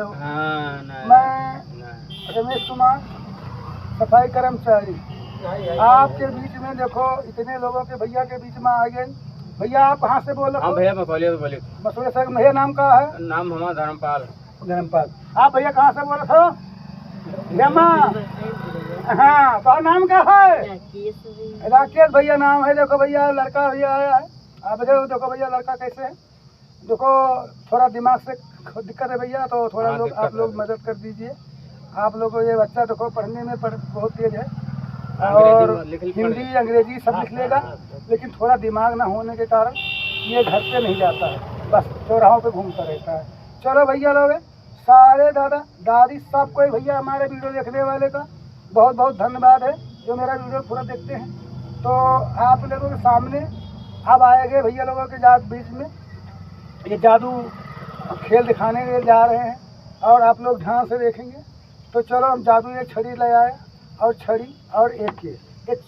मैं रमेश कुमार, सफाई कर्मचारी। आपके बीच में देखो इतने लोगों के भैया के बीच में आ गए। भैया आप कहाँ से बोल रहे हो? भैया मसौलिया से बोले। मसूलिया से। भैया नाम का है? नाम हमारा धर्मपाल। धर्मपाल। आप भैया कहाँ से बोल रहे हो? यमा। हाँ, तो नाम क्या है? राकेश भैया नाम है। देखो भैया लड़का भैया आया है। आप देखो भैया लड़का कैसे है। देखो थोड़ा दिमाग से दिक्कत है भैया, तो थोड़ा लोग आप लोग मदद कर दीजिए। आप लोगों को ये बच्चा देखो पढ़ने में बहुत तेज है और हिंदी अंग्रेजी सब लिख लेगा, लेकिन थोड़ा दिमाग ना होने के कारण ये घर पे नहीं जाता है, बस चौराहों पे घूमता रहता है। चलो भैया लोग सारे दादा दादी सब कोई भैया हमारे वीडियो देखने वाले का बहुत बहुत धन्यवाद है, जो मेरा वीडियो पूरा देखते हैं। तो आप लोगों के सामने अब आएंगे भैया लोगों के बीच में ये जादू खेल दिखाने के लिए जा रहे हैं और आप लोग ध्यान से देखेंगे। तो चलो हम जादू एक छड़ी ले आए और छड़ी और एक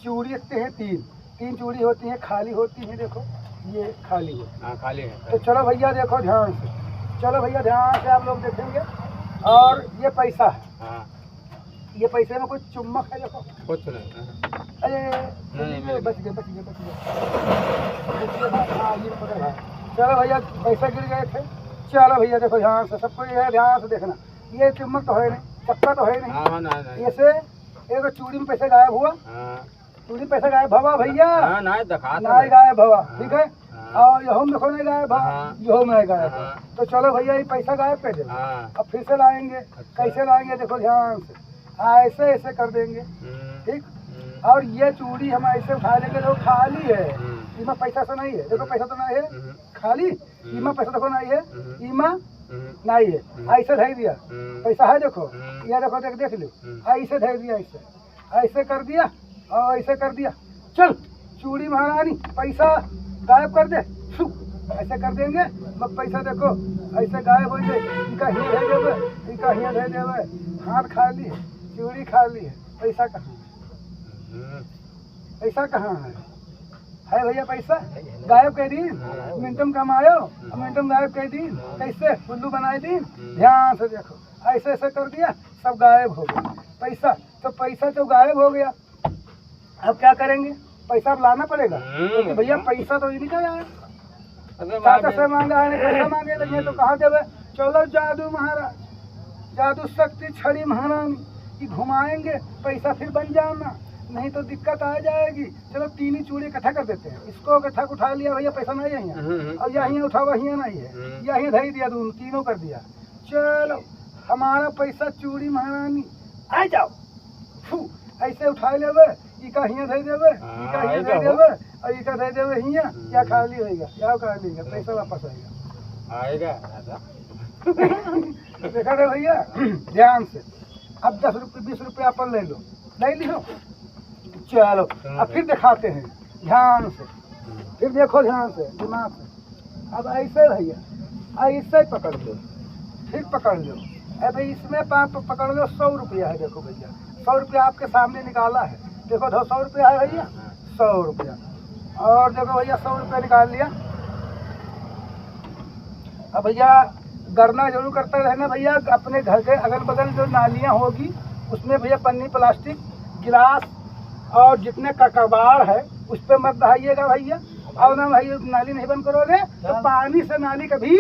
चूड़ी रखते हैं। तीन चूड़ी होती हैं, खाली होती हैं। देखो ये खाली है, खाली है। तो चलो भैया देखो ध्यान से, चलो भैया ध्यान से आप लोग देखेंगे। और ये पैसा है, ये पैसे में कुछ चुम्बक है। देखो कुछ नहीं। अरे बच गए। हाँ ये पकड़ है। चलो भैया पैसा गिर गए थे। चलो भैया देखो ध्यान से, सबको ये ध्यान से देखना। ये चुम्बक तो है नहीं, चक्का तो है नहीं। ऐसे एक चूड़ी में पैसे गायब हुआ, चूड़ी में पैसा गायब भवा भैया नहीं गायब भवा, ठीक है। और यहो में देखो नहीं गायब भवा, यहो में गायब। तो चलो भैया ये पैसा गायब कर दे। अब फिर से लाएंगे। कैसे लाएंगे देखो ध्यान से, ऐसे ऐसे कर देंगे, ठीक। और ये चूड़ी हम ऐसे उठा लेंगे। देखो खाली है, इमा पैसा तो नहीं है। देखो पैसा तो नहीं है, खाली। इमा पैसा देखो नहीं है, इमा नहीं है। ऐसे धर दिया, पैसा है देखो, ये देखो देख लो, ऐसे धर दिया, ऐसे कर दिया और ऐसे कर दिया। चल चूड़ी महारानी पैसा गायब कर दे, ऐसे कर देंगे। मग पैसा देखो ऐसे गायब हो जाए। इनका ही धर देवे, इनका ही धर देवे। हाथ खाली है, चूड़ी खाली है, पैसा कहाँ? पैसा कहाँ है भैया? पैसा गायब कर दी, मिनटम कमायो, मिनटम गायब कर दी। कैसे उल्लू बनाए दी? ध्यान से देखो, ऐसे ऐसे कर दिया, सब गायब हो गया पैसा। तो पैसा तो गायब हो गया, अब क्या करेंगे? पैसा अब लाना पड़ेगा, क्योंकि भैया पैसा तो इनका है। चाचा से मांगा है, पैसा मांगे लगे तो कहाँ देवे? चलो जादू महाराज, जादू शक्ति छड़ी महारानी की घुमाएंगे, पैसा फिर बन जाना, नहीं तो दिक्कत आ जाएगी। चलो तीन ही चूड़ी इकट्ठा कर देते हैं। इसको इकट्ठा उठा लिया भैया, पैसा नहीं है यहाँ, और यहाँ उठा हुआ यहाँ नहीं है, यहाँ धर दिया, तीनों कर दिया। चलो हमारा पैसा चूड़ी महारानी आ जाओ, ऐसे उठा लेवे, इका हियाँ धर देवे, इका हियाँ धर देवे और इका धर देवे हियाँ, क्या खाली होगा, क्या खाली होगा, पैसा वापस आएगा। देखा रे भैया ध्यान से। अब 10 रुपये 20 रुपये अपन ले लो, ले लियो। चलो अब फिर दिखाते हैं ध्यान से, फिर देखो ध्यान से, दिमाग से। अब ऐसे भैया ऐसे पकड़ लो, फिर पकड़ लो। अभी इसमें पकड़ लो 100 रुपया है। देखो भैया 100 रुपया आपके सामने निकाला है। देखो 100 रुपया है भैया, 100 रुपया। और देखो भैया 100 रुपया निकाल लिया। अब भैया गणना जरूर करते रहना भैया। अपने घर के अगल बगल जो नालियाँ होगी उसमें भैया पन्नी, प्लास्टिक, गिलास और जितने का कबाड़ है उस पर मत बहाइएगा भैया। और ना भाई नाली नहीं बंद करोगे तो पानी से नाली कभी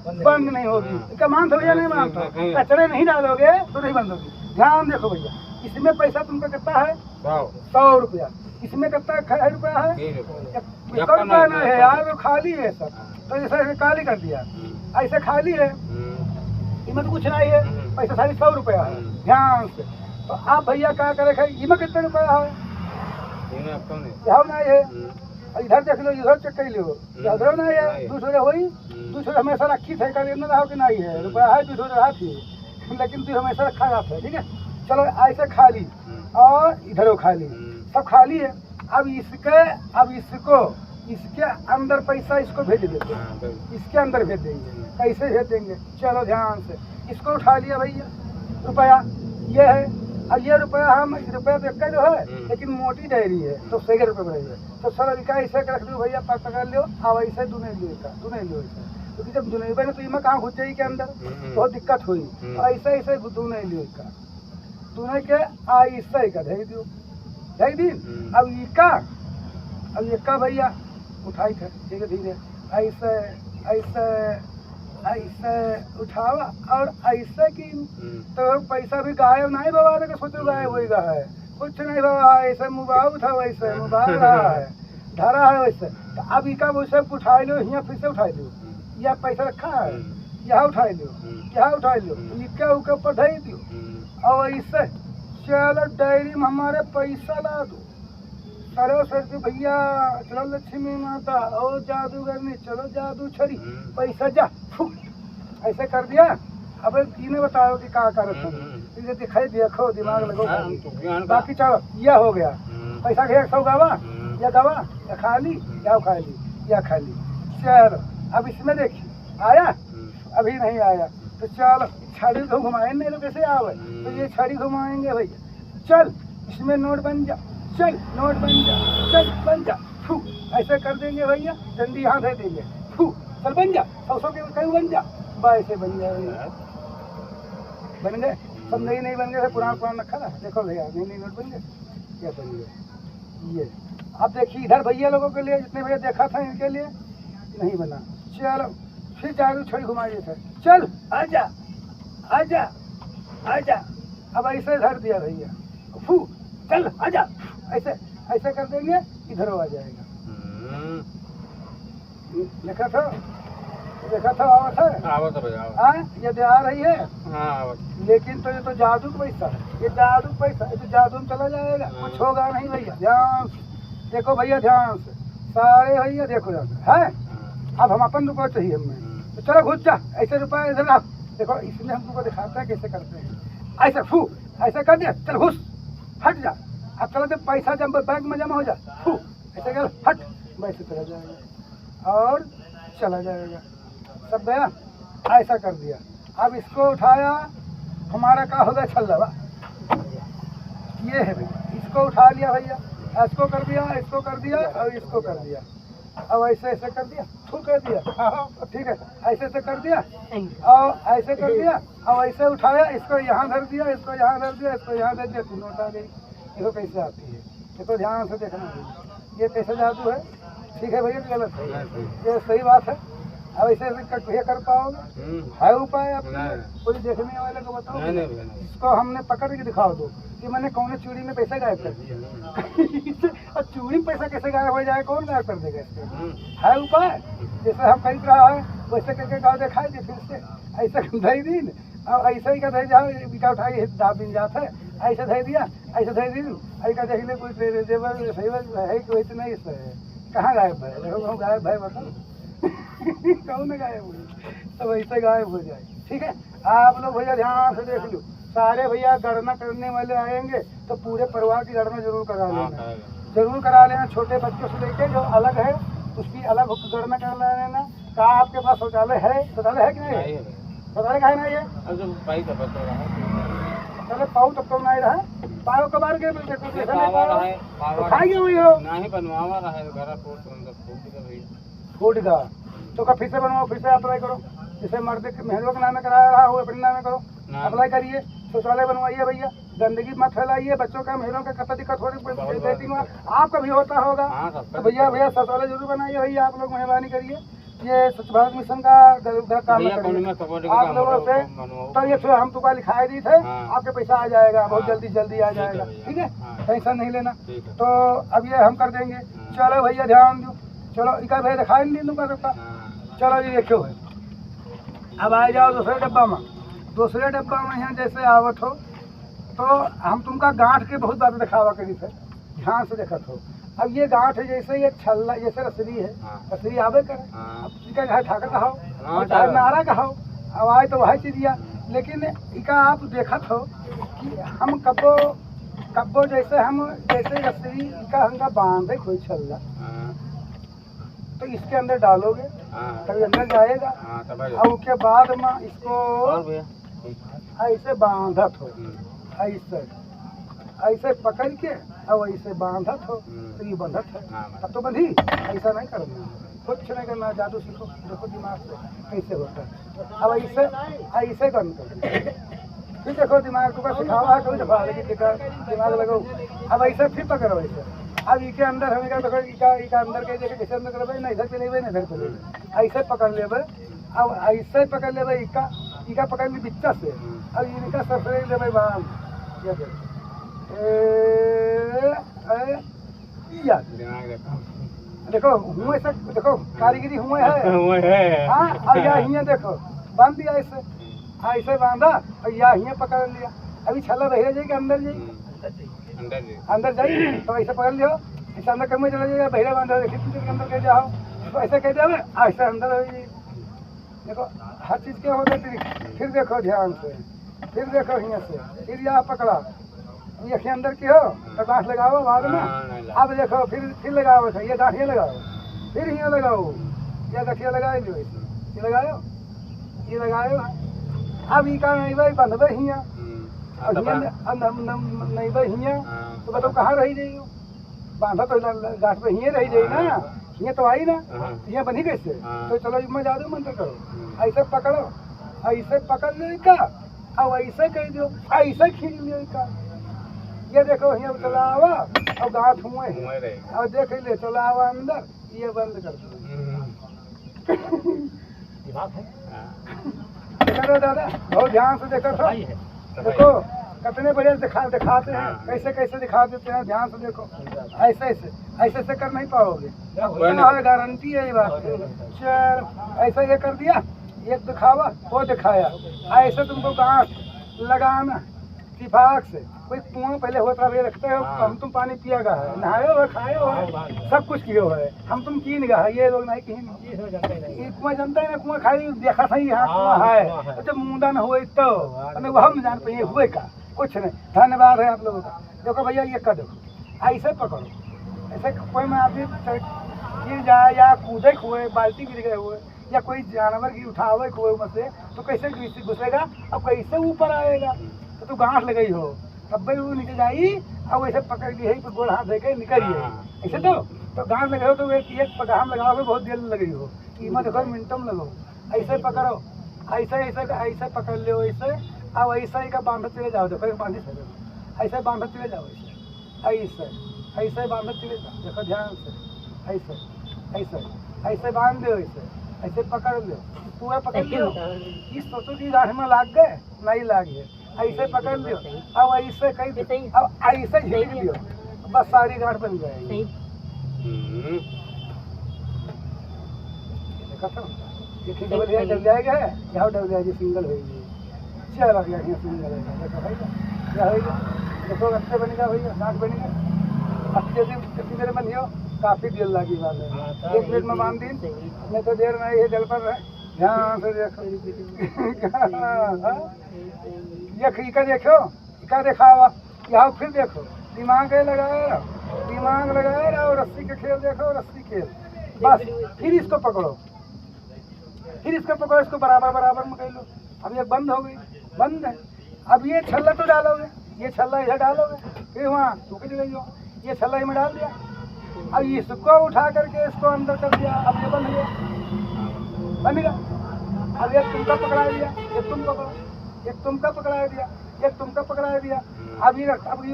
बंद नहीं होगी। क्या मानते भैया? नहीं मानते। कचरे नहीं डालोगे तो नहीं बंद होगी। ध्यान देखो भैया, इसमें पैसा तुमका कितना है? 100 रुपया। इसमें कितना रुपया है? 1 रुपया नहीं है यार, वो खाली है सब। तो ऐसे खाली कर दिया, ऐसे खाली है, इसमें तो कुछ नहीं है। पैसा सारी 100 रुपया है। ध्यान से। तो आप भैया क्या करे? इसमें कितने रुपया है? यहाँ नहीं है। इधर देख लो, इधर चेक कर लो, इधर नहीं है। दूसरे वही दूसरे हमेशा रखी थे, कभी रहो कि नहीं है रुपया है, दूसरे रहा थी, लेकिन तू हमेशा रखा जाता है, ठीक है। चलो ऐसे खाली और इधर खाली, सब खाली है। अब इसको इसके अंदर पैसा इसको भेज देते हैं, इसके अंदर भेज देंगे। कैसे भेज देंगे? चलो ध्यान से। इसको उठा लिया भैया रुपया, ये है। अब ये रुपया हम रुपया तो एक जो है, लेकिन मोटी डायरी है तो 100 रुपये बढ़ेगा। तो सर अभी क्या ऐसे रख लो भैया, पकड़ लो। अब ऐसे दुने लो, ऐसा क्योंकि जब जुनेबे ने तो इमा कहाँ घुस जाई के अंदर बहुत दिक्कत हुई। ऐसे ऐसे तू नहीं लियो का तूने के ऐसा ही का धै दियो धै दिन। अब इका भैया उठाई थे धीरे धीरे ऐसे ऐसे ऐसे उठावा और ऐसे की तो पैसा भी गायब नहीं बाबा के सोचो गायब होगा है कुछ नहीं बाबा ऐसे मुबाव था वैसे मुबाव रहा है धरा है वैसे। तो अब इका वैसे उठा लो यहाँ फिर से उठा लो या पैसा रखा है यहाँ उठा लो यहाँ उठा लो इक्का उके ऊपर धई दो और ऐसे चलो डायरी में हमारे पैसा ला दो चलो सर के भैया चलो लक्ष्मी माता और जादूगरनी चलो जादू छड़ी पैसा जा ऐसे कर दिया। अब इन्हें बताओ कि क्या कर दिखाई देखो दिमाग लगो बाकी चलो यह हो गया पैसा के 100 गावा या खाली या खाली चलो। अब इसमें देखिए आया अभी नहीं आया तो चलो छड़ी को घुमाएंगे नहीं तो कैसे आवे तो ये छड़ी घुमाएंगे भैया चल इसमें नोट बन जा चल नोट बन जा चल बन जा फू ऐसे कर देंगे भैया डंडी यहाँ दे देंगे फू चल बन जा 100 के कहीं बन जा ऐसे बन जाए बन गए सब नहीं बन गए पुराना रखा ना देखो भैया नहीं नोट बन गए क्या बन गए ये। अब देखिए इधर भैया लोगों के लिए जितने भैया देखा था इनके लिए नहीं बना। चलो फिर जादू छड़ी घुमा दिए थे चल आजा आजा आजा। अब ऐसे धर दिया भैया फू चल आजा ऐसे ऐसे कर देंगे इधर आ जाएगा। देखा था आवत है ये आ रही है लेकिन तो ये तो जादू का पैसा है ये जादू पैसा ये तो जादू में चला जाएगा कुछ होगा नहीं भैया ध्यान से देखो भैया ध्यान से सारे भैया देखो है। अब हम अपन रुपये चाहिए हमें तो चलो घुस जा ऐसे रुपये इधर आप देखो इसमें हम तुमको दिखाते हैं कैसे करते हैं ऐसे फू ऐसे कर दिया चल घुस हट जा। अब चलो जब पैसा जब बैंक में जमा हो जा फू ऐसे कर हट वैसे चला जाएगा और चला जाएगा सब गया ऐसा कर दिया। अब इसको उठाया हमारा क्या होगा छल्ला ये है भैया इसको उठा लिया भैया इसको कर दिया और इसको कर दिया। अब ऐसे ऐसे कर दिया छू कर दिया ठीक है ऐसे ऐसे कर दिया और ऐसे कर दिया अब ऐसे उठाया इसको यहाँ धर दिया इसको यहाँ धर दिया इसको यहाँ धर दिया नोट आ गई। देखो कैसे आती है देखो ध्यान से देखना भैया ये कैसे जादू है ठीक है भैया गलत है ये सही बात है। अब ऐसे भैया कर पाओगे है उपाय आप कोई देखने वाले को बताओ इसको हमने पकड़ के दिखाओ दो कि मैंने कौन चूड़ी में पैसा गायब कर दिया और चूड़ी में पैसा कैसे गायब हो जाए कौन गायब कर देगा इसके है उपाय जैसे हम कहीं रहा है वैसे करके गाँव दिखाई दे फिर से ऐसे धई दिन और ऐसे ही का धई जाओ बिका उठाई दाब दिन जाता है ऐसे धई दिया ऐसे धई दिन ऐसा देख ले कोई है कि वैसे नहीं कहाँ गायब है देखो गायब है बताओ कौन गायब हुई तो वैसे गायब हो जाए ठीक है। आप लोग भैया ध्यान से देख लो सारे भैया गणना करने वाले आएंगे तो पूरे परिवार की गणना जरूर करा लेना छोटे बच्चों से लेके जो अलग है उसकी अलग गणना कर लेना। कहा आपके पास शौचालय है कि नहीं शौचालय का है ना ये चले पाऊ तब तो नहीं रहा पाओ कबार के खाई हुई हो फूट का तो का फिर से बनवाओ फिर से अप्लाई करो जैसे मर्द महलों के नाम में कराया रहा हो अपने नाम में करो अप्लाई करिए शौचालय बनवाइए भैया गंदगी मत फैलाइए बच्चों का महिलाओं का कतई दिक्कत हो रही आपका भी होता होगा तो भैया शौचालय जरूर बनाइए भैया आप लोग मेहरबानी करिए ये स्वच्छ भारत मिशन का काम आप लोगों से तो ये हम तुमको लिखाई दी थे आपके पैसा आ जाएगा बहुत जल्दी आ जाएगा ठीक है टेंशन नहीं लेना। तो अब ये हम कर देंगे चलो भैया ध्यान दो चलो इका भैया दिखाई नहीं दूंगा सकता चलो जी देखो अब आ जाओ दूसरे डब्बा में यहाँ जैसे आवत हो तो हम तुमका गांठ के बहुत बात दिखावा करी थे ध्यान से देखत हो। अब ये गांठ है जैसे ये छल्ला जैसे रसरी है रसरी आवे करे अब इका चाहे ठाकर कहो चाहे नारा कहो अब आए तो वह चीज़िया लेकिन इका आप देखत हो कि हम कब्बो जैसे रसरी इका हमका बांधे कोई छल्ला तो इसके अंदर डालोगे तभी अंदर जाएगा और उसके बाद में इसको ऐसे बांधत हो ऐसे पकड़ के और ऐसे बांधत हो तो ये बंधत है तब तो बंधी ऐसा नहीं करना कुछ नहीं करना, जादू सीखो, देखो दिमाग से कैसे होता है। अब ऐसे ऐसे करना फिर देखो दिमाग को सिखावा है कभी दफा लेकिन दिमाग लगाओ। अब ऐसे फिर पकड़ो ऐसे। अब इसके अंदर हमें क्या देखो इका अंदर कह देखे कैसे अंदर करबे ना, इधर चलेबे ना इधर चलेबे, ऐसे पकड़ लेबे। अब ऐसे पकड़ लेबे इका पकड़ ली बिच्चा से। अब इनका सफरे लेबे बाम ये देखो हुए से देखो कारीगरी हुए है। हाँ अब यहाँ देखो बांध दिया ऐसे, ऐसे बांधा और यहाँ पकड़ लिया। अभी छला रह जाएगी अंदर जाएगी अंदर जाइए तो ऐसे पकड़ लियो, ऐसे अंदर कम चला जाएगा, बहरा बांधा देखिए के अंदर कह जाओ तो ऐसे कह दिया ऐसे अंदर हो जाइए। देखो हर चीज़ के होते फिर देखो ध्यान से, फिर देखो यहाँ से, फिर यहाँ पकड़ा ये अंदर की हो तो गांठ लगाओ बाद में। अब देखो फिर लगाओ, ये गांठ ये लगाओ, फिर यहाँ लगाओ, ये गठिया लगाए लो, ये लगाओ, ये लगाओ। अब ये का नहीं भाई बंधबे हियाँ नहीं भाई हियाँ तो बताओ कहाँ रही जाइए, बांधा तो गांठ पे हियाँ रही जाए ना, हियाँ तो आई ना, हियाँ बनी कैसे। तो चलो इसमें जादू मंत्र करो, ऐसे पकड़ो, ऐसे पकड़ लो का, अब ऐसे कह दो, ऐसे खींच लियो का। ये देखो यहाँ चला आवा और गांठ हुए और देख ले चला आवा अंदर, ये बंद कर दो। देखो दादा बहुत ध्यान से देखो तो देखो कितने बढ़िया दिखाते हैं, कैसे कैसे दिखा देते हैं, ध्यान से देखो। ऐसे कर नहीं पाओगे, गारंटी है ये बात। चल ऐसा ये कर दिया, ये दिखावा वो दिखाया, ऐसे तुमको गांठ लगाना इत्तेफाक से। कोई कुआं पहले होता है रखते हो, हम तुम पानी पिया गा है, नहाए हो खाए हो सब कुछ किए हो है, हम तुम कीन गा है, ये लोग नहीं कहीं कुआं जानता है ना, कुआं खाली देखा सही यहाँ कुआं है, जब मुंडा न हुए तो वह हम जान पाइए हुए का कुछ नहीं। धन्यवाद है आप लोगों का। देखो भैया ये कर दो, ऐसे पकड़ो, ऐसे कोई में आदमी गिर जाए या कूदे हुए, बाल्टी गिर गए हुए या कोई जानवर की उठावे हुए से तो कैसे घुसेगा, अब कैसे ऊपर आएगा। तो तू गांठ लगाई हो तब भाई वो निकल जाई, अब वैसे पकड़ ली है तो गोल हाथ देके निकलिए ऐसे। तो गांठ लगाओ तो एक पगाम लगाओगे बहुत देर लगी हो, कीमत देखो मिनटों में लगो। ऐसे पकड़ो, ऐसे पकड़ लो ऐसे। अब ऐसा ही का बांधत चले जाओ, देखो बांधी ऐसे बांधत चले जाओ, ऐसे बांधत चले जाओ, देखो ध्यान से ऐसे बांध दो, ऐसे पकड़ लो, पूरा पकड़ लो। इस सोचो कि गांठ में लाग गए नहीं लागे, ऐसे पकड़ लियो। अब ऐसे कहीं अब ऐसे झीक लियो, बस सारी गांठ बन जाएगी। देखा तो ये डबल जाएगा, यहाँ डबल जाएगी, सिंगल होगी। चल गया सिंगल है, देखो भाई क्या होगा, देखो अच्छे बनेगा भैया, गांठ बनेगा अच्छे दिन कितनी देर बनियो, काफी देर लगी वाले 1 मिनट में बांध दी, नहीं तो देर में ये जल पर है। ध्यान से देखो ये इका दिखावा, यहाँ फिर देखो दिमाग लगाया और रस्सी के खेल देखो, रस्सी खेल बस। फिर इसको पकड़ो, इसको बराबर में कर लो। अब ये बंद हो गई, बंद है। अब ये छल्ला तो डालोगे, ये छल्ला इधर डालोगे, फिर वहाँ टूक जाइए, ये छल्ला में डाल दिया। अब इसको उठा करके इसको अंदर कर दिया, अब ये बन गया, बनेगा। अब एक तुमका पकड़ा दिया, एक तुम पकड़ो, एक तुमका पकड़ा दिया, एक तुमका पकड़ा दिया। अब ये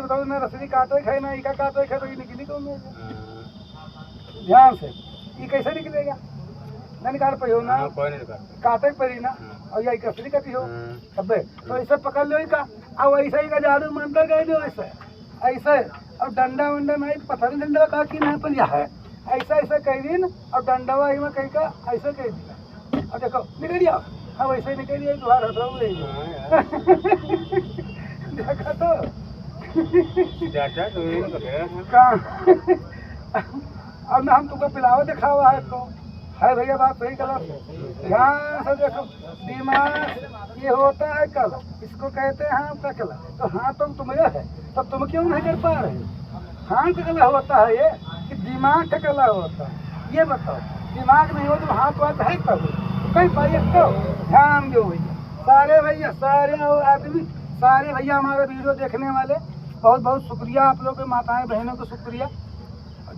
बताओ ना, रसरी काटे खाए ना इका काटे खाए तो ये निकली कौन है? ध्यान से ये कैसे निकलेगा, ना निकाल पाई हो ना, काटे पड़ी ना, और या रसरी कटी हो तब तो ऐसे पकड़ लो इका। अब ऐसा ही का जादू मंत्र कह दो, ऐसे और डंडा वंडा नहीं, पता नहीं डंडा कहा कि नहीं पर है, ऐसा कह दिन और डंडा में कहीं का ऐसे कह दिया। और देखो निकल गया, हाँ वैसे ही निकल गया, तुम्हारा हटाऊ देखा तो अब ना हम तुमको पिलाओ दिखावा है तो है भैया, बात सही गलत। ध्यान से देखो, दिमाग ये होता है कल, इसको कहते हैं हाथ का कला। तो हाथ तो तुम्हें है, तब तुम क्यों नहीं कर पा रहे? हाथ का कला होता है ये कि दिमाग का कला होता है। ये बताओ दिमाग नहीं हो तो हाथ वाथ है तब कहीं पाइए। तो ध्यान दो भैया, सारे भैया, सारे आदमी, सारे भैया हमारे वीडियो देखने वाले बहुत बहुत शुक्रिया, आप लोग के माताएं बहनों को शुक्रिया।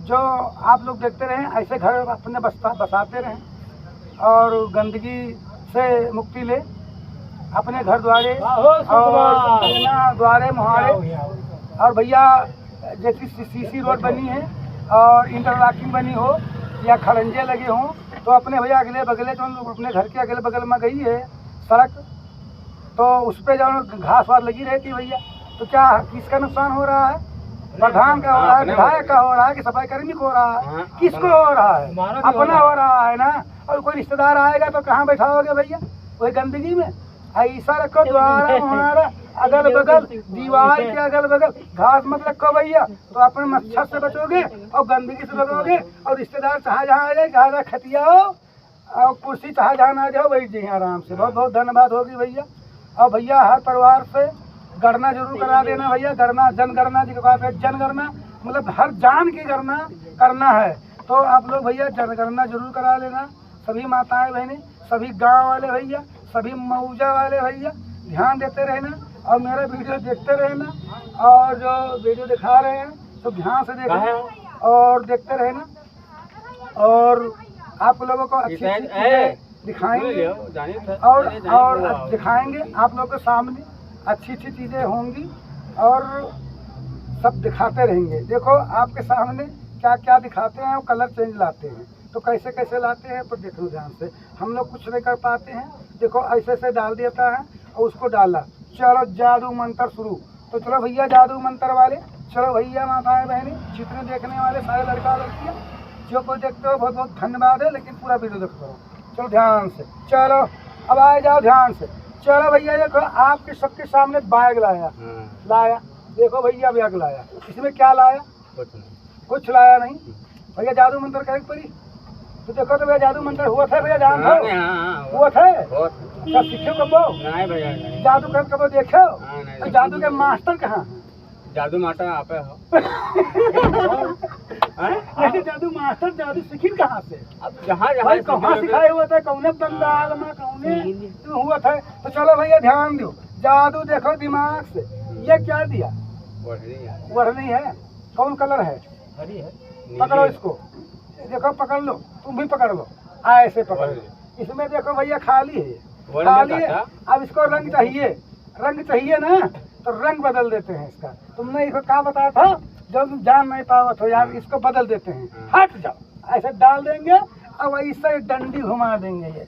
जो आप लोग देखते रहें, ऐसे घर अपने बसाते रहें और गंदगी से मुक्ति ले अपने घर द्वारे और द्वारे मुहारे। और भैया जैसी सीसी रोड बनी है और इंटरलॉकिंग बनी हो या खड़ंजे लगे हों, तो अपने भैया अगले बगले जो अपने घर के अगले बगल में गई है सड़क, तो उस पर जो घास वास लगी रहती है भैया, तो क्या किसका नुकसान हो रहा है? प्रधान का हो रहा है, विधायक का हो रहा है कि सफाई कर्मी को हो रहा है? किसको हो रहा है? अपना हो रहा है ना। और कोई रिश्तेदार आएगा तो कहाँ बैठाओगे भैया? वही गंदगी में। ऐसा रखो द्वारा मुहारा अगल बगल, दीवार के अगल बगल घास मत रखो भैया, तो अपने मच्छर से बचोगे और गंदगी से बचोगे। और रिश्तेदार जहाँ आ जाए, कहा खतिया हो और कुर्सी जहाँ ना जाओ बैठ जाइए आराम से। बहुत बहुत धन्यवाद होगी भैया। और भैया हर परिवार से गणना जरूर करा देना भैया। गणना जनगणना जी का जनगणना मतलब हर जान की गणना करना है, तो आप लोग भैया जनगणना जरूर करा लेना। सभी माताएं बहनें, सभी गांव वाले भैया, सभी मऊजा वाले भैया ध्यान देते रहना और मेरा वीडियो देखते रहना। और जो वीडियो दिखा रहे हैं तो ध्यान से देखना और देखते रहना। और आप लोगों को अच्छी चीजें दिखाएंगे और दिखाएंगे आप लोगों के सामने अच्छी अच्छी चीज़ें होंगी और सब दिखाते रहेंगे। देखो आपके सामने क्या क्या दिखाते हैं और कलर चेंज लाते हैं, तो कैसे कैसे लाते हैं पर देखो ध्यान से। हम लोग कुछ नहीं कर पाते हैं, देखो ऐसे ऐसे डाल देता है और उसको डाला। चलो जादू मंत्र शुरू। तो चलो भैया जादू मंत्र वाले, चलो भैया माताएं बहनें, जितने देखने वाले सारे लड़का लड़कियाँ जो कोई देखते हो बहुत बहुत धन्यवाद है, लेकिन पूरा वीडियो देखते रहो। चलो ध्यान से, चलो अब आ जाओ ध्यान से। चलो भैया देखो आपके सबके सामने बैग लाया देखो भैया बैग लाया। इसमें क्या लाया? कुछ लाया नहीं भैया। जादू मंत्र करे पड़ी तो देखो तो भैया जादू मंत्र हुआ था भैया, जान हुआ था क्या? सीखे कबो जादू कर कबो देखो? तो जादू के मास्टर कहाँ? जादू मास्टर आप हो। जादू मास्टर जादू सीखी कहाँ से? अब जहाँ कहाँ सिखाए हुआ था? कौने बंगाल में कौने हुआ था? तो चलो भैया ध्यान दो, जादू देखो दिमाग से। ये क्या दिया? बढ़नी है। कौन कलर है? हरी है। पकड़ो इसको, देखो पकड़ लो, तुम भी पकड़ लो, ऐसे पकड़ लो। इसमें देखो भैया खाली है, खाली है। अब इसको रंग चाहिए, रंग चाहिए ना, तो रंग बदल देते हैं इसका। तुमने इसको क्या बताया था? जब तुम जान नहीं पावत हो यार, इसको बदल देते हैं। हट जाओ, ऐसे डाल देंगे अब ऐसे डंडी घुमा देंगे। ये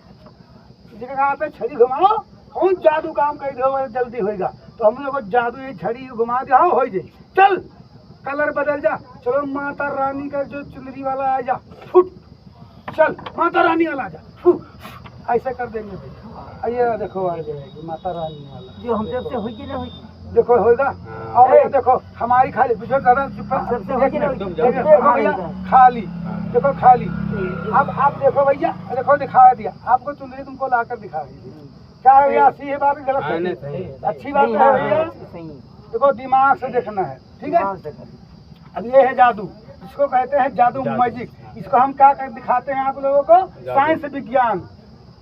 जगह पे छड़ी घुमाओ, कौन जादू काम कर दो जल्दी होएगा। तो हम लोग जादू ये छड़ी घुमा दिया हो जाए। चल कलर बदल जा। चलो माता रानी का जो चुनरी वाला आ जा, फुट। चल माता रानी वाला आ जा, फुट। ऐसे कर देंगे। ये देखो आ जाएगी माता रानी वाला जो हम सबसे होगी ना, देखो होगा। और ये देखो हमारी खाली देखो भैया खाली, देखो खाली। अब आप देखो भैया, देखो दिखा दिया आपको चुनरी, तुमको लाकर दिखा दी। क्या है भैया? अच्छी है बात गलत है? अच्छी बात है भैया। देखो दिमाग से देखना है, ठीक है। अब ये है जादू, इसको कहते हैं जादू मैजिक। इसको हम क्या कर दिखाते हैं आप लोगों को? साइंस विज्ञान,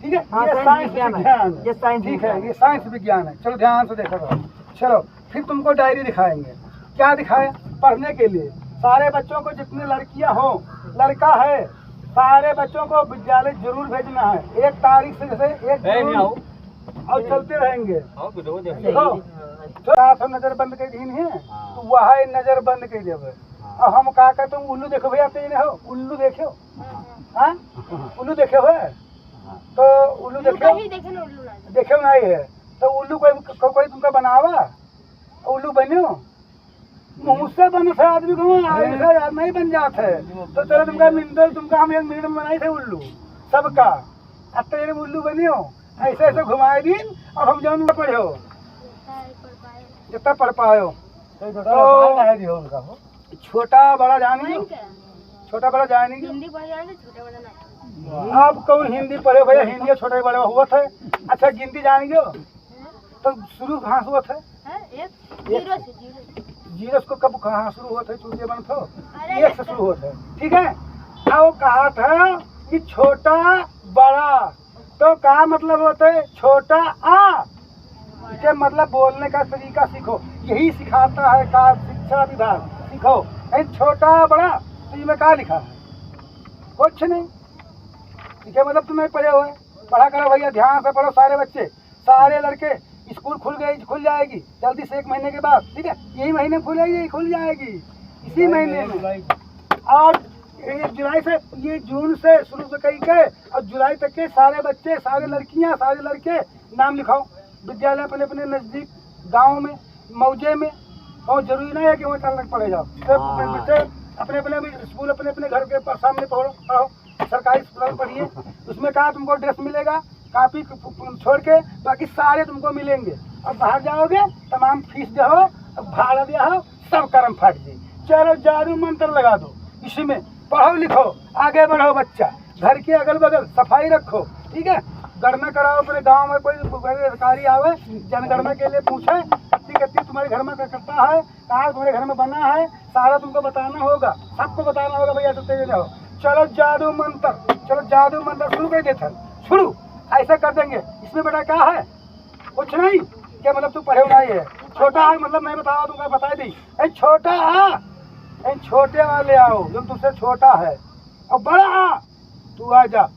ठीक है। ये साइंस विज्ञान, ठीक है, ये साइंस विज्ञान है। चलो ध्यान से देखो। चलो फिर तुमको डायरी दिखाएंगे। क्या दिखाया? पढ़ने के लिए सारे बच्चों को, जितने लड़कियां हो लड़का है, सारे बच्चों को विद्यालय जरूर भेजना है। 1 तारीख से जैसे 1 और चलते रहेंगे। देखो तो नजर बंद कर दिन है, तो वह नजर बंद कर देवे। और हम कहा कहते उल्लू देखो भैया, तेरे हो उल्लू देखो? हाँ उल्लू देखे हुए? तो उल्लू देखो देखो नहीं है तो उल्लू कोई तुमका बनावा? उल्लू बनो मुँह से बने थे आदमी को याद नहीं बन जाते। तो चलो तुमका मिनट, तुमका हम 1 मिनट में बनाए थे उल्लू सबका। अब तेरे उल्लू बनियो ऐसे ऐसे घुमाए दिन। अब हम जान पढ़ो जितना पढ़ पाओ। तो छोटा बड़ा जानी, छोटा बड़ा जानी। आप कौन हिंदी पढ़े भैया? हिंदी छोटे बड़े हुआ थे। अच्छा गिनती जान गयो? तो शुरू कहाँ से हुआ था? 0 को कब कहाँ शुरू हुआ था? चूतिया बन था 1 से शुरू हुआ था, ठीक है। वो कहा था कि छोटा बड़ा, तो क्या मतलब होता है? छोटा आ के मतलब बोलने का तरीका सीखो। यही सिखाता है का शिक्षा विभाग। सीखो छोटा बड़ा, चीज में क्या लिखा है? कुछ नहीं। ठीक है, मतलब तुम्हें पढ़े हुए पढ़ा करो भैया, ध्यान से पढ़ो सारे बच्चे, सारे लड़के। स्कूल खुल जाएगी जल्दी से 1 महीने के बाद। ठीक है, यही महीने खुल जाएगी इसी महीने में। और ये जुलाई से, ये जून से शुरू से कही के और जुलाई तक के सारे बच्चे, सारे लड़कियां, सारे लड़के नाम लिखाओ विद्यालय अपने अपने नजदीक गांव में, मौजे में। और जरूरी नहीं है कि वहाँ चलना पड़े जाओ, बच्चे अपने अपने स्कूल अपने अपने घर के सामने पढ़ो। सरकारी स्कूल में पढ़िए, उसमें कहा तुमको ड्रेस मिलेगा, कापी छोड़ के बाकी सारे तुमको मिलेंगे। और बाहर जाओगे तमाम फीस दो, भाड़ा दो, सब कर्म फट जाए। चलो जादू मंत्र लगा दो, इसी में पढ़ो लिखो, आगे बढ़ो बच्चा। घर के अगल बगल सफाई रखो। ठीक है, गणना कराओ अपने गांव में, कोई अधिकारी आवे जनगणना के लिए पूछे कत्ती तुम्हारे घर में क्या करता है, कहाँ तुम्हारे घर में बना है, सारा तुमको बताना होगा, सबको बताना होगा भैया। तो तेज जाओ, चलो जादू मंत्र शुरू कर देते, शुरू ऐसा कर देंगे। इसमें बेटा क्या है? कुछ नहीं। क्या मतलब तू पढ़े नहीं है? छोटा है मतलब नहीं बताओ, तुमको बता दी। छोटा है, छोटे वाले आओ जो तुझसे छोटा है, और बड़ा तू आ जा।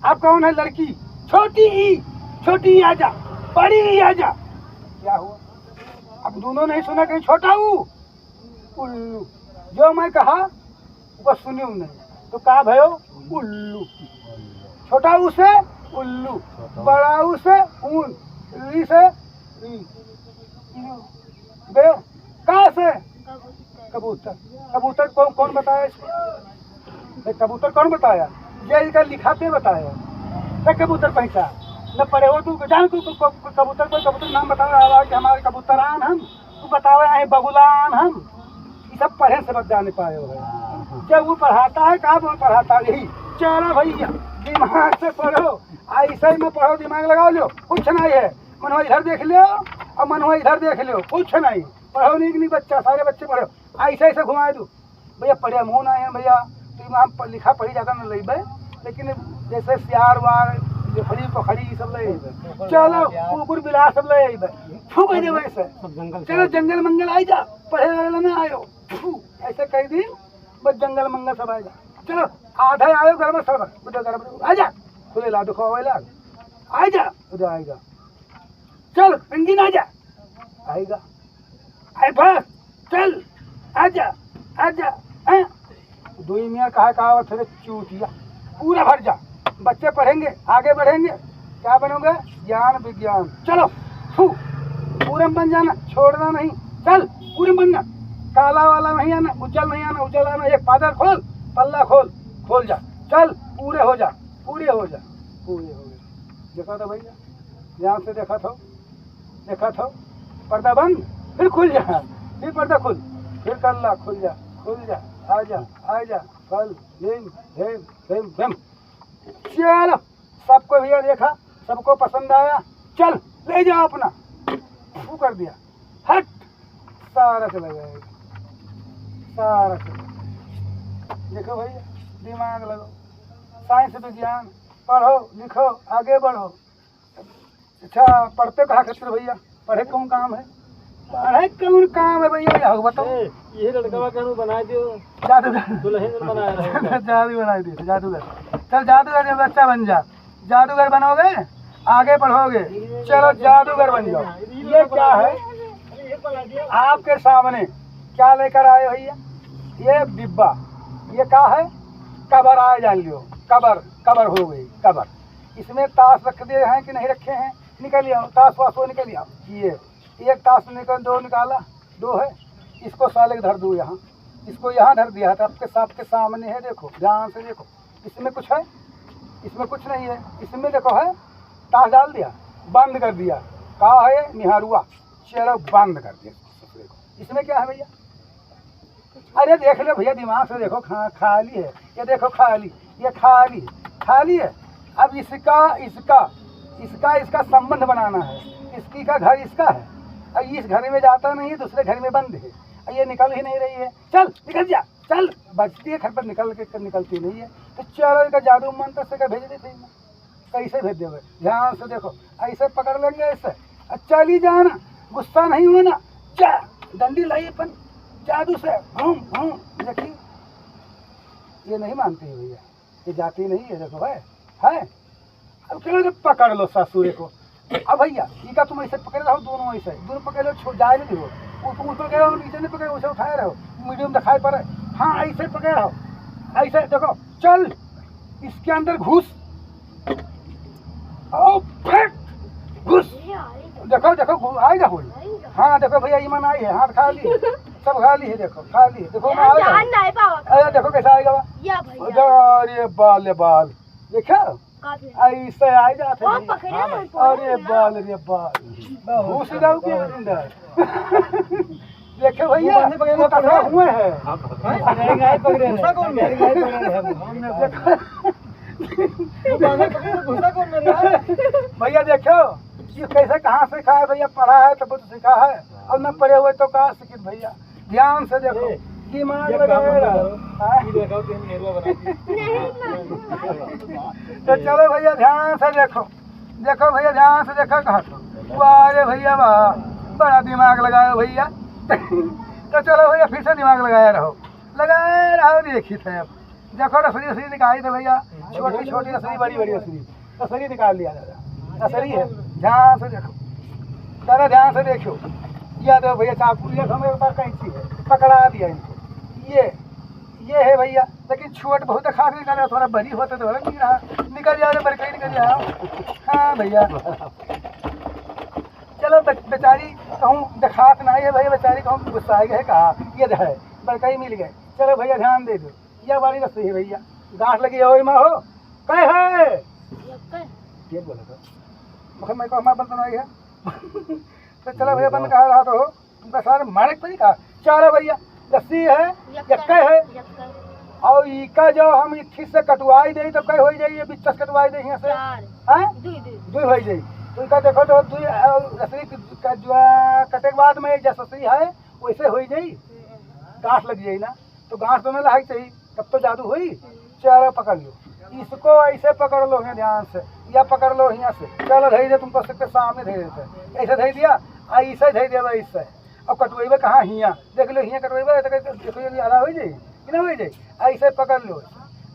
अब कौन है? लड़की छोटी आ जा, बड़ी आ जा। क्या हुआ? अब दोनों नहीं सुना, कहीं छोटा हूँ उल्लू, जो मैं कहा वो सुनी नहीं, तो कहा भयो उल्लू। छोटा ऊ से उल्लू, बड़ा ऊ से ऊन, री से गयो, कहाँ से? कबूतर कौन बताया इसको? कबूतर कौन बताया? ये इसका लिखाते बताया। क्या कबूतर पहचान न पढ़े हो तू? जान तू कबूतर को कबूतर नाम बता रहा है कि हमारे कबूतरान हम, तू बताओ है बगुलान हम, ये सब पढ़े से बच जाने पाए हो है। जब वो पढ़ाता है, कहाँ वो पढ़ाता है? यही। चलो भैया दिमाग से पढ़ो, ऐसे ही में पढ़ो, दिमाग लगाओ लो, कुछ नहीं है। मनवा इधर देख लो और मनवा इधर देख लो, कुछ नहीं। पढ़ो नहीं बच्चा, सारे बच्चे पढ़ो, ऐसे घुमा दो भैया। पढ़े मुँह ना है भैया, तो वहाँ लिखा पढ़ी जाता न ले, लेकिन जैसे सियार वार जोखड़ी पोखड़ी सब ले, चलो कुकुर बिलास सब ले फूक दे वैसे। चलो जंगल मंगल आई जा, पढ़े वाले ना आयो, ऐसे कई दिन बस जंगल मंगल सब आएगा। चलो आधा आयो गड़बड़ सड़बड़, उधर गड़बड़ आ जा, खुले ला दुखो लाग आ जा, उधर आएगा। चल रंगीन आ जा, आएगा। अरे बस चल आजा आजा। दुई मियाँ कहा थे चूतिया, पूरा भर जा। बच्चे पढ़ेंगे, आगे बढ़ेंगे, क्या बनोगे? ज्ञान विज्ञान। चलो पूरे में बन जाना, छोड़ना नहीं। चल पूरे में बनना, काला वाला नहीं आना, उज्जवल नहीं आना, उज्जवल आना। एक पादर खोल, पल्ला खोल जा। चल पूरे हो जा। देखा था भैया, ध्यान से देखा था। पर्दा बंद, फिर खुल जा, फिर पर्दा खुल, फिर कल्ला खुल जा, आजा फल भेम। चलो सबको भैया देखा, सबको पसंद आया, चल ले जाओ अपना। वो कर दिया, हट, सारा चला जाएगा, सारा चला। देखो भैया दिमाग लगाओ, साइंस विज्ञान पढ़ो लिखो, आगे बढ़ो। अच्छा पढ़ते कहाँ खातिर भैया? पढ़े कौन काम है? पढ़े कौन काम है भैया? बताओ। ये लड़का कहूँ बना दियो, जादूगर दुल्हन बनाया जादू बना दिए, जादूगर। चल जादूगर बच्चा बन जा, जादूगर बनोगे आगे बढ़ोगे। चलो जादूगर बन जाओ। ये क्या है आपके सामने? क्या लेकर आए भैया? ये डिब्बा, ये क्या है? कबर आए, जान लियो, कबर हो गई कबर। इसमें ताश रख दिए हैं कि नहीं रखे हैं? निकल आओ, ताश वाश वो निकल आओ। ये एक ताश निकल, दो निकाला, दो है, इसको साले धर दो यहाँ, इसको यहाँ धर दिया है। आपके सामने है, देखो ध्यान से देखो। इसमें कुछ है? इसमें कुछ नहीं है। इसमें देखो है, ताश डाल दिया, बंद कर दिया, कहा है निहारुआ, चलो बंद कर दिया। इसमें क्या है भैया? अरे देख लो भैया, दिमाग से देखो, खाली है। ये देखो खाली, ये खाली है। अब इसका संबंध बनाना है। इसकी का घर इसका है, और इस घर में जाता नहीं है, दूसरे घर में बंद है, और ये निकल ही नहीं रही है। चल निकल जा, चल बचती है घर पर, निकलती नहीं है। तो चलो इसका जादू मंत्र से भेज देते हैं। कैसे भेज देवे? ध्यान से देखो, ऐसे पकड़ लेंगे, ऐसे चली जाना, गुस्सा नहीं होना। डंडी लाई अपन जादू से, देखिए ये नहीं मानती है भैया, ये जाती नहीं है, देखो है। अब चलो जब पकड़ लो ससुरे को। अब भैया ये का तुम ऐसे पकड़ रहो, दोनों ऐसे दोनों पकड़ लो, जाए नहीं हो ऊपर पकड़ रहो, नीचे नहीं पकड़ो, उसे उठाए रहो, मीडियम दिखाई पड़े। हाँ ऐसे पकड़ रहो, ऐसे देखो, चल इसके अंदर घुस, घुस, देखो देखो आएगा हुई। हाँ देखो भैया ईमान आई है, हाथ खाली है, सब खाली है, देखो खाली है, देखो अरे देखो कैसा आएगा अरे बाल बाल देखो ऐसे आ जाते अरे बाल रे बाल घुस जाओ के अंदर। देखो भैया पकड़ा हुए है भैया, देखो ये कैसे कहाँ से खाए भैया, पढ़ा है तब तो सीखा है, और न पढ़े हुए तो कहाँ सीखित भैया। ध्यान से देखो, दिमाग लगाएगा। तो चलो भैया ध्यान से देखो, देखो भैया ध्यान से देखो कहाँ तो अरे भैया वाह बड़ा दिमाग लगाओ भैया। तो चलो भैया फिर से दिमाग लगाया रहो, देखी थे। अब देखो रसरी रसरी निकाली थे भैया, छोटी छोटी रसरी, बड़ी बड़ी रसरी, रसरी निकाल लिया दादा, रसरी है। ध्यान से देखो दादा, ध्यान से देखो, या दो भैया चाकू लिया, मेरे पास कैंची है, पकड़ा दिया इनको। ये है भैया, लेकिन छोट बहुत खास निकल रहा, थोड़ा बड़ी होता तो नहीं रहा, निकल जाओ रे बड़का ही निकल जाओ। हाँ भैया चलो बेचारी कहूँ दिखात नहीं है भैया, बेचारी कहूँ गुस्सा है कहा, ये है बड़का ही मिल गए। चलो भैया ध्यान दे दो, यह बारी रस्सी है भैया, गांठ लगी हो माँ हो कहे है ये बोला था मैं को बंद बनाई है। तो चलो भैया बंद कहा रहा तो हो तुमका सारे मारे पर ही कहा। चलो भैया रस्सी है यक्का है, और इका जो हम इक्की से कटवाई दे तो कई हो जाइए, बिच्चस कटवाई दे यहाँ से दुई हो जाइए। तो इका देखो तो दुई रस्सी का जो कटे के बाद में जैसे रस्सी है वैसे हो जाई, गांठ लग जाई ना, तो गांठ तो नहीं लहाई चाहिए, तब तो जादू हुई। चलो पकड़ लो इसको, ऐसे पकड़ लो है ध्यान से, या पकड़ लो यहाँ से। चलो धैर्य तुमको सबके सामने धैर्य देते, ऐसे धैर्य दिया, ऐसे धैर्य देवा इससे। अब कटवेबे कहाँ हियाँ देख लो, हियाँ कटवेबे तो देखो ये आधा हो जाए कि ना हो जाए। ऐसे पकड़ लो,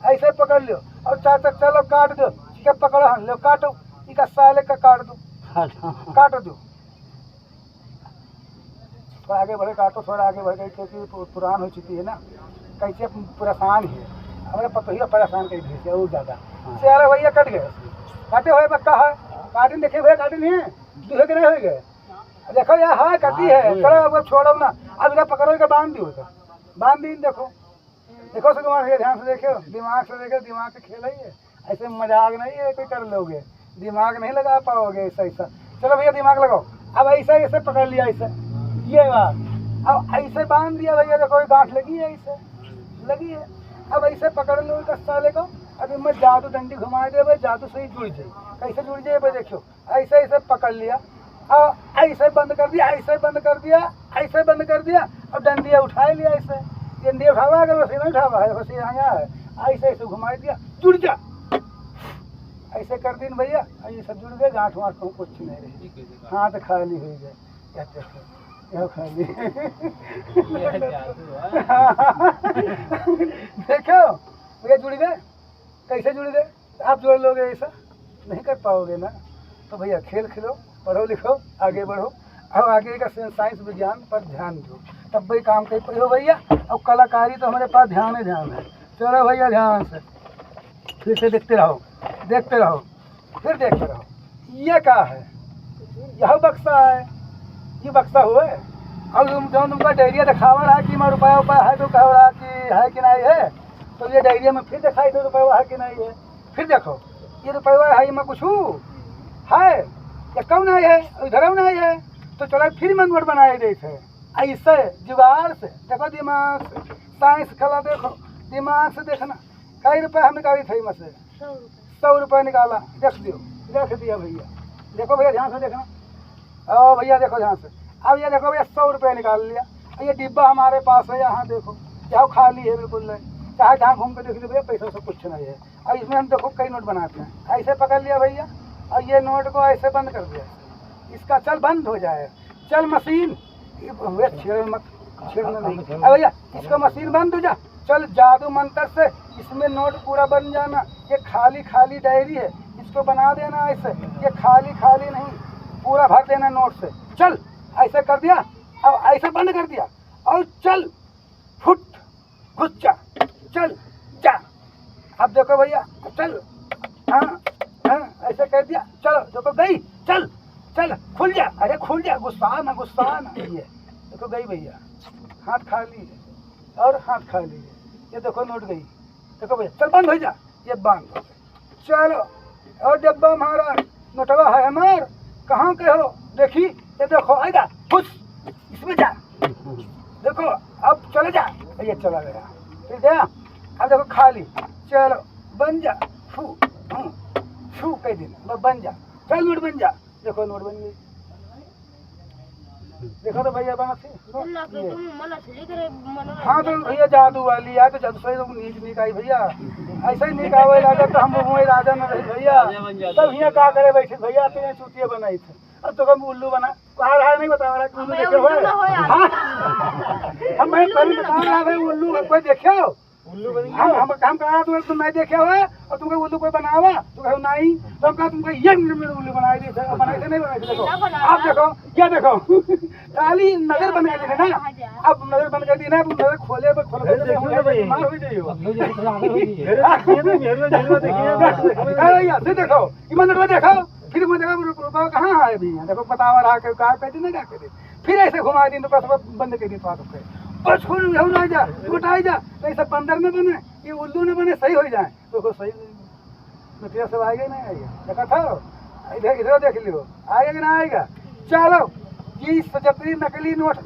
ऐसे पकड़ लो, और चार तक चलो काट दो, क्या पकड़ो हम लो काटो, इका साले का काट दो, काट दो, तो आगे बढ़े काटो, थोड़ा आगे बढ़ गई क्योंकि पुरान हो चुकी है ना, कैसे परेशान है हमारे पता ही परेशान कर भेजे और ज़्यादा। चलो भैया कट गए, काटे हुए पक्का है, काटे देखे भैया काटे नहीं है, दूसरे के नहीं हो गए, देखो यार हाँ कटी है। चलो अब छोड़ो ना, अब इधर पकड़ो के बांध दियो, बांध दी। देखो देखो सुकुमार भैया ध्यान से देखो, दिमाग से देखो, दिमाग का खेल है, ऐसे मजाक नहीं है कोई कर लोगे, दिमाग नहीं लगा पाओगे ऐसा ऐसा। चलो भैया दिमाग लगाओ, अब ऐसा ऐसे पकड़ लिया, ऐसे ये बात, अब ऐसे बांध दिया भैया, देखो गांठ लगी है, ऐसे लगी है। अब ऐसे पकड़ लो इस साले को, अभी मैं जादू डंडी घुमा दे भाई, जादू से ही जुड़ जाए, कैसे जुड़ जाए भाई देखो, ऐसे ऐसे पकड़ लिया, और ऐसे बंद कर दिया, ऐसे बंद कर दिया, ऐसे बंद कर दिया, और डंडिया उठा लिया, ऐसे डंडिया उठावा, अगर वैसे नहीं उठावा है, वैसे यहाँ है, ऐसे ऐसे घुमा दिया, जुड़ जा, ऐसे कर दी भैया, ये सब जुड़ गए, गांठ वाँठ कहूँ कुछ नहीं रही, हाथ खाली हो गए, यह खाली। देखो भैया जुड़ गए, कैसे जुड़ गए, आप जोड़ लोगे, ऐसा नहीं कर पाओगे ना। तो भैया खेल खेलो, पढ़ो लिखो, आगे बढ़ो, अब आगे का साइंस विज्ञान पर ध्यान दो, तब भाई काम कर पाओ भैया। अब कलाकारी तो हमारे पास ध्यान है। चलो भैया ध्यान से फिर से देखते रहो, देखते रहो, फिर देखते रहो। ये क्या है, यह बक्सा है, ये बक्सा हुआ है, और जो तुमका डायरिया दिखावा रहा कि मैं रुपया उपया है, तो कह रहा कि है कि नहीं है, तो ये डायरिया में फिर दिखाई दो रुपया है कि नहीं है, फिर देखो ये रुपया है, मैं कुछ हूँ है या कम नहीं है, इधर नहीं है, तो चलो फिर मैं नोट बनाए गए थे ऐसे जुगाड़ से। देखो दिमाग से, साइंस खेला, देखो दिमाग से देखना, कई रुपये हम निकाली थे मत से 100 रुपये निकाला, देख दियो, देख दिया भैया, देखो भैया ध्यान से देखना, ओ भैया देखो ध्यान से। अब ये देखो भैया 100 रुपये निकाल लिया, ये डिब्बा हमारे पास है, यहाँ देखो यहाँ खाली है बिल्कुल नहीं, चाहे जहाँ घूम के देख लो भैया, पैसा सब कुछ नहीं है। और इसमें हम देखो कई नोट बनाते हैं, ऐसे पकड़ लिया भैया, और ये नोट को ऐसे बंद कर दिया, इसका चल बंद हो जाए, चल मशीन छेड़ना नहीं, भैया इसका मशीन बंद हो जा, चल जादू मंत्र से इसमें नोट पूरा बन जाना। ये खाली खाली डायरी है, इसको बना देना ऐसे। ये खाली खाली नहीं, पूरा भर देना नोट से। चल, ऐसे कर दिया, अब ऐसे बंद कर दिया और चल फुट घुस जा, चल जा। अब देखो भैया, चल, हाँ हाँ, ऐसे कर दिया। चलो देखो गई, चल चल खुल जा, अरे खुल जा, गुस्सा ना ये देखो गई भैया, हाथ खाली है और हाथ खाली है। ये देखो नोट गई, देखो भैया, चल बंद हो जा, ये बंद हो गई। चलो, और डब्बा हमारा नोटवा है हमार, कहाँ के हो देखी, ये देखो आएगा खुश, इसमें जा, देखो अब चले जा, ये चला गया, ठीक है। अब देखो खाली, चलो बन जा, फू फू कह देना, बन जा, चल नोट बन जा, देखो नोट बन गई। देखो तो भैया बना थी। हाँ तो भैया जादू वाली है, तो जादू से तो नीक आई भैया, ऐसे ही नीक आवे लगा तो हम वही राजा न रही भैया। तब भैया का करे बैठे भैया, तेरे चूतिया बनाई थे, अब तो हम उल्लू बना, कहा रहा नहीं बता रहा, उल्लू देखे हो? हम मैं पहले बता रहा भाई उल्लू कोई देखे हो? हम कहा तुम नहीं देखे हुए और तुमको उल्लू कोई बनावा, तो कहो नहीं, तो हम कहा तुमको ये उल्लू बनाई थे, बनाई थे नहीं बनाई थे। देखो आप देखो, क्या देखो, खाली नजर बन गई थी ना, अब नजर बन गई थी ना, नजर खोले बीमार हो जाइए भैया। फिर देखो ईमानदार देखो, फिर मैं देखो रुपया कहाँ है भैया, देखो बतावा रहा कहा कहती ना क्या कहते, फिर ऐसे घुमा दी तो बंद कर दी तो बस छोड़ रह जा, घुटाई जा, तो सब बंदर में बने, ये उल्लू ने बने, सही हो जाए तो सही नहीं, सब आएगा नहीं आएगा, देखा था इधर इधर देख लियो, आएगा कि ना आएगा। चलो ये 75 नकली नोट,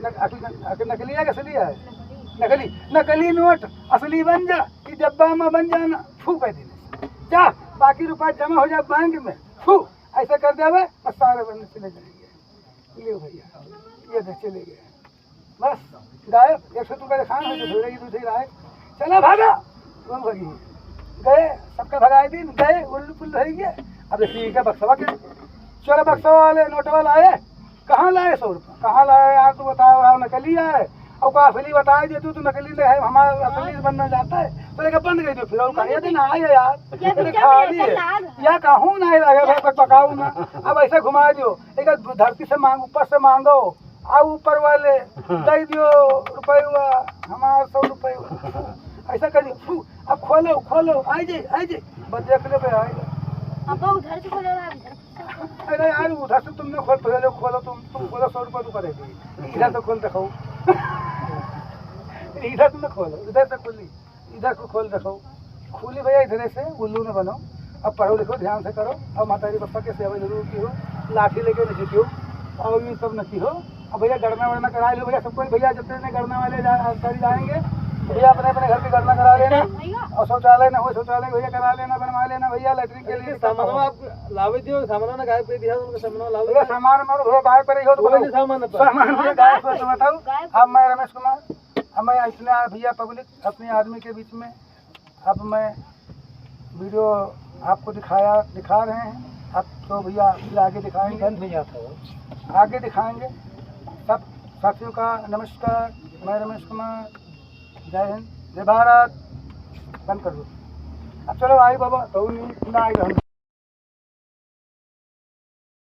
नकली है असली है, नकली नोट असली बन जा, कि डब्बा में बन जाना, फू कह देने जा, बाकी रुपया जमा हो जाए बैंक में, फू ऐसा कर देवे बस सारे बंद चले जाएंगे। लियो भैया, ये देख चले गए, बस गायब। 100 रुपये खाना दूसरी राय, चला भागा, तुम भगी गए, सबका भगाए दिन गए, उल्लू पुल्लू हो गया। अब ठीक है बक्सवा के, चलो बक्सवा वाले नोटवा लाए, कहाँ लाए 100 रुपये, कहाँ लाए यार, तू बताओ, नकली है और को असली बता दे तू, तो नकली ले है, हमारा असली बनना चाहता है, तो लेकर बंद कर दो, फिर और कहिए दिन आए यार, खाली है या कहूँ नहीं लगे पकाऊ ना। अब ऐसे घुमा दो, एक धरती से मांग, ऊपर से मांगो, आ ऊपर वाले दे दियो रुपया, हमारा 100 रुपये, ऐसा करिए। अब खोलो खोलो, आई जे बस देख लो पे आएगा। अब उधर से खोलो, अरे यार उधर से तुमने खोलो खोलो, तुम खोलो 100 रुपये तू करेगी, इधर तो खोल रखो, इधर तुमने खोलो, इधर से खुली, इधर को खोल रखो, खुली भैया इधर से उल्लू ने बनो। अब पढ़ो लिखो ध्यान से करो, अब माताजी बप्पा के सेवा जरूर की हो, लाठी लेके नहीं की हो और ये सब नहीं हो। अब भैया गणना वरना करा लो भैया, सबको भैया जितने गणना वाले जाएंगे भैया अपने अपने घर की गणना करा लेना, और शौचालय ना हो शौचालय भैया करा लेना, बनवा लेना भैया, लैट्रिन के लिए सामान आप लावे दियो, सामान ना गायब कर दिया, उनका सामान लावे भैया, सामान मारो भैया गायब करे हो तो सामान भैया गायब हो तो बताओ। अब मैं रमेश कुमार, अब मैं इतने भैया पब्लिक अपने आदमी के बीच में, अब मैं वीडियो आपको दिखा रहे हैं, अब तो भैया फिर आगे दिखाएंगे, बंद हो जाता है, आगे दिखाएंगे। सब साथियों का नमस्कार, मैं रमेश कुमार, जय हिंद, जय भारत। बंद कर दो अब, चलो आई बाबा तो ना आएगा।